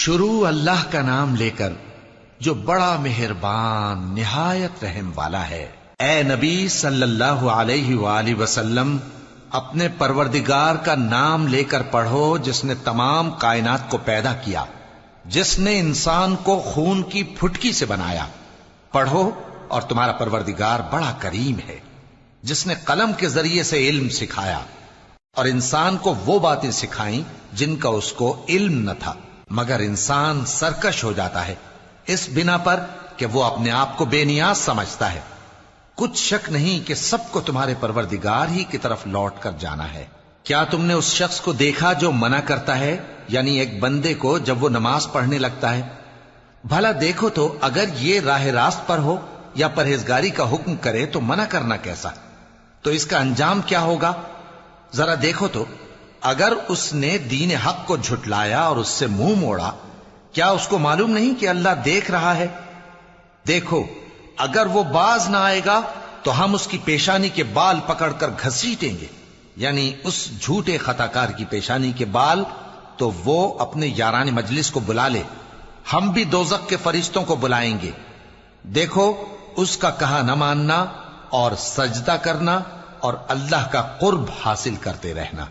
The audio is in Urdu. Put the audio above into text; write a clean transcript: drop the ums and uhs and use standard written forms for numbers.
شروع اللہ کا نام لے کر جو بڑا مہربان نہایت رحم والا ہے۔ اے نبی صلی اللہ علیہ وآلہ وسلم، اپنے پروردگار کا نام لے کر پڑھو جس نے تمام کائنات کو پیدا کیا، جس نے انسان کو خون کی پھٹکی سے بنایا۔ پڑھو، اور تمہارا پروردگار بڑا کریم ہے، جس نے قلم کے ذریعے سے علم سکھایا اور انسان کو وہ باتیں سکھائیں جن کا اس کو علم نہ تھا، مگر انسان سرکش ہو جاتا ہے اس بنا پر کہ وہ اپنے آپ کو بے نیاز سمجھتا ہے۔ کچھ شک نہیں کہ سب کو تمہارے پروردگار ہی کی طرف لوٹ کر جانا ہے۔ کیا تم نے اس شخص کو دیکھا جو منع کرتا ہے، یعنی ایک بندے کو جب وہ نماز پڑھنے لگتا ہے؟ بھلا دیکھو تو اگر یہ راہ راست پر ہو یا پرہیزگاری کا حکم کرے تو منع کرنا کیسا؟ تو اس کا انجام کیا ہوگا؟ ذرا دیکھو تو اگر اس نے دین حق کو جھٹلایا اور اس سے منہ موڑا، کیا اس کو معلوم نہیں کہ اللہ دیکھ رہا ہے؟ دیکھو، اگر وہ باز نہ آئے گا تو ہم اس کی پیشانی کے بال پکڑ کر گھسیٹیں گے، یعنی اس جھوٹے خطا کار کی پیشانی کے بال، تو وہ اپنے یاران مجلس کو بلا لے، ہم بھی دوزخ کے فرشتوں کو بلائیں گے۔ دیکھو، اس کا کہا نہ ماننا اور سجدہ کرنا اور اللہ کا قرب حاصل کرتے رہنا۔